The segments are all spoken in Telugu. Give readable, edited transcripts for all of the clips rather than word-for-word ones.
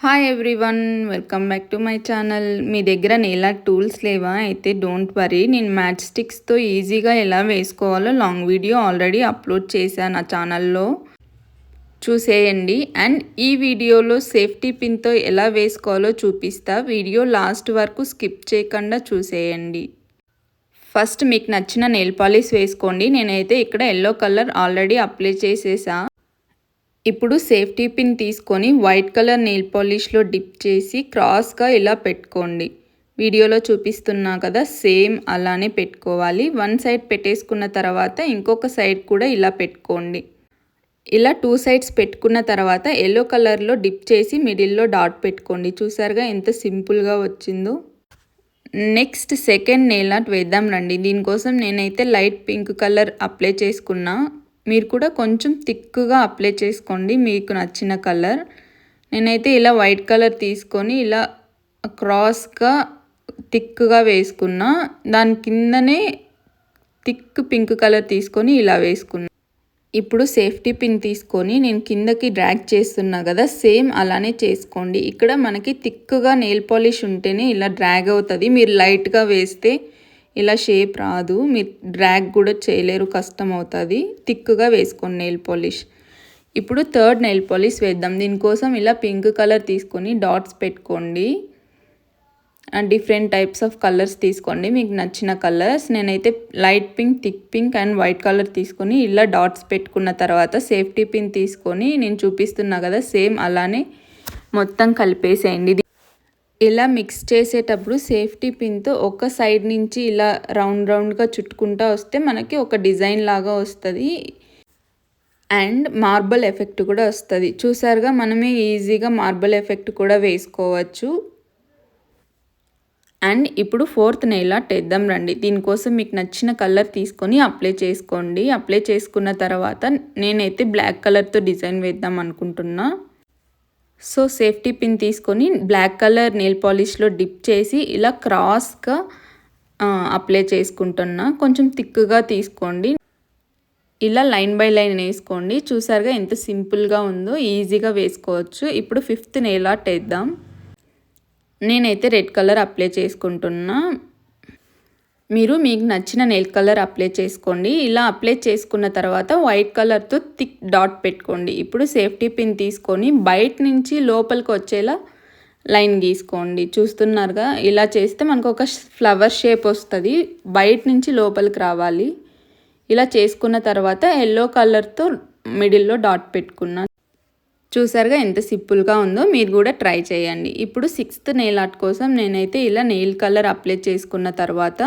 Hi everyone, welcome back to my channel. మీ దగ్గర నెయిల్ ఆర్ట్ టూల్స్ లేవా? అయితే డోంట్ వరీ, నేను మ్యాచ్ స్టిక్స్తో ఈజీగా ఎలా వేసుకోవాలో లాంగ్ వీడియో ఆల్రెడీ అప్లోడ్ చేశాను నా ఛానల్లో, చూసేయండి. అండ్ ఈ వీడియోలో సేఫ్టీ పిన్తో ఎలా వేసుకోవాలో చూపిస్తా. వీడియో లాస్ట్ వరకు స్కిప్ చేయకుండా చూసేయండి. ఫస్ట్ మీకు నచ్చిన నెయిల్ పాలిష్ వేసుకోండి. నేనైతే ఇక్కడ ఎల్లో కలర్ ఆల్రెడీ అప్లై చేసేసా. ఇప్పుడు సేఫ్టీ పిన్ తీసుకొని వైట్ కలర్ నెయిల్ పాలిష్లో డిప్ చేసి క్రాస్గా ఇలా పెట్టుకోండి. వీడియోలో చూపిస్తున్నా కదా, సేమ్ అలానే పెట్టుకోవాలి. వన్ సైడ్ పెట్టేసుకున్న తర్వాత ఇంకొక సైడ్ కూడా ఇలా పెట్టుకోండి. ఇలా 2 సైడ్స్ పెట్టుకున్న తర్వాత ఎల్లో కలర్లో డిప్ చేసి మిడిల్లో డాట్ పెట్టుకోండి. చూసారుగా ఎంత సింపుల్గా వచ్చిందో. నెక్స్ట్ సెకండ్ నెయిల్ ఆర్ట్ వేద్దాం రండి. దీనికోసం నేనైతే లైట్ పింక్ కలర్ అప్లై చేసుకున్నా. మీరు కూడా కొంచెం థిక్గా అప్లై చేసుకోండి, మీకు నచ్చిన కలర్. నేనైతే ఇలా వైట్ కలర్ తీసుకొని ఇలా క్రాస్గా థిక్గా వేసుకున్నా. దాని కిందనే థిక్ పింక్ కలర్ తీసుకొని ఇలా వేసుకున్నా. ఇప్పుడు సేఫ్టీ పిన్ తీసుకొని నేను కిందకి డ్రాగ్ చేస్తున్నా కదా, సేమ్ అలానే చేసుకోండి. ఇక్కడ మనకి థిక్గా నెయిల్ పాలిష్ ఉంటేనే ఇలా డ్రాగ్ అవుతుంది. మీరు లైట్గా వేస్తే ఇలా షేప్ రాదు, మీరు డ్రాగ్ కూడా చేయలేరు, కష్టం అవుతుంది. థిక్గా వేసుకోండి నెయిల్ పాలిష్. ఇప్పుడు థర్డ్ నెయిల్ పాలిష్ వేద్దాం. దీనికోసం ఇలా పింక్ కలర్ తీసుకొని డాట్స్ పెట్టుకోండి. And different types of colours తీసుకోండి, మీకు నచ్చిన కలర్స్. నేనైతే light pink, thick pink and white colour తీసుకొని ఇలా డాట్స్ పెట్టుకున్న తర్వాత సేఫ్టీ పిన్ తీసుకొని నేను చూపిస్తున్నా కదా, సేమ్ అలానే మొత్తం కలిపేసేయండి. ఇలా మిక్స్ చేసేటప్పుడు సేఫ్టీ పిన్తో ఒక సైడ్ నుంచి ఇలా రౌండ్గా చుట్టుకుంటూ వస్తే మనకి ఒక డిజైన్ లాగా వస్తుంది. అండ్ మార్బల్ ఎఫెక్ట్ కూడా వస్తుంది. చూసారుగా, మనమే ఈజీగా మార్బల్ ఎఫెక్ట్ కూడా వేసుకోవచ్చు. అండ్ ఇప్పుడు ఫోర్త్ నెయిల్ ఆర్ట్ వేద్దాం రండి. దీనికోసం మీకు నచ్చిన కలర్ తీసుకొని అప్లై చేసుకోండి. అప్లై చేసుకున్న తర్వాత నేనైతే బ్లాక్ కలర్తో డిజైన్ వేద్దాం అనుకుంటున్నా. సో సేఫ్టీ పిన్ తీసుకొని బ్లాక్ కలర్ నెయిల్ పాలిష్లో డిప్ చేసి ఇలా క్రాస్గా అప్లై చేసుకుంటున్నా. కొంచెం థిక్గా తీసుకోండి. ఇలా లైన్ బై లైన్ వేసుకోండి. చూసారుగా ఎంత సింపుల్గా ఉందో, ఈజీగా వేసుకోవచ్చు. ఇప్పుడు ఫిఫ్త్ నెయిల్ ఆర్ట్ వేద్దాం. నేనైతే రెడ్ కలర్ అప్లై చేసుకుంటున్నా. మీకు నచ్చిన నెయిల్ కలర్ అప్లై చేసుకోండి. ఇలా అప్లై చేసుకున్న తర్వాత వైట్ కలర్తో థిక్ డాట్ పెట్టుకోండి. ఇప్పుడు సేఫ్టీ పిన్ తీసుకొని బయట నుంచి లోపలికి వచ్చేలా లైన్ గీసుకోండి. చూస్తున్నారుగా, ఇలా చేస్తే మనకు ఒక ఫ్లవర్ షేప్ వస్తుంది. బయట నుంచి లోపలికి రావాలి. ఇలా చేసుకున్న తర్వాత ఎల్లో కలర్తో మిడిల్లో డాట్ పెట్టుకున్నాను. చూసారుగా ఎంత సింపుల్గా ఉందో, మీరు కూడా ట్రై చేయండి. ఇప్పుడు సిక్స్త్ నెయిల్ ఆర్ట్ కోసం నేనైతే ఇలా నెయిల్ కలర్ అప్లై చేసుకున్న తర్వాత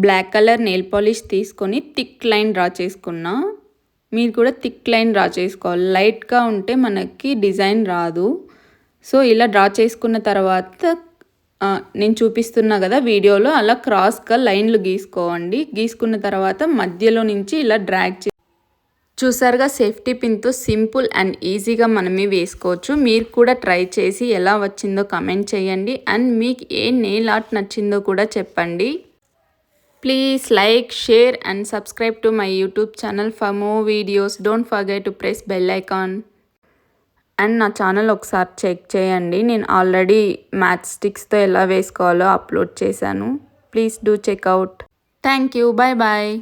బ్లాక్ కలర్ నెయిల్ పాలిష్ తీసుకొని థిక్ లైన్ డ్రా చేసుకున్నా. మీరు కూడా థిక్ లైన్ డ్రా చేసుకోవాలి. లైట్గా ఉంటే మనకి డిజైన్ రాదు. సో ఇలా డ్రా చేసుకున్న తర్వాత నేను చూపిస్తున్నా కదా వీడియోలో, అలా క్రాస్గా లైన్లు గీసుకోండి. గీసుకున్న తర్వాత మధ్యలో నుంచి ఇలా డ్రాగ్ చూసారుగా, సేఫ్టీ పిన్తో సింపుల్ అండ్ ఈజీగా మనమే వేసుకోవచ్చు. మీరు కూడా ట్రై చేసి ఎలా వచ్చిందో కమెంట్ చేయండి. అండ్ మీకు ఏ నెయిల్ ఆర్ట్ నచ్చిందో కూడా చెప్పండి. Please like, share and subscribe to my YouTube channel for more videos. Don't forget to press bell icon. And నా ఛానల్ ఒకసారి చెక్ చేయండి. నేను ఆల్రెడీ మ్యాచ్ స్టిక్స్తో ఎలా వేసుకోవాలో అప్లోడ్ చేశాను. Please do check out. Thank you. Bye bye.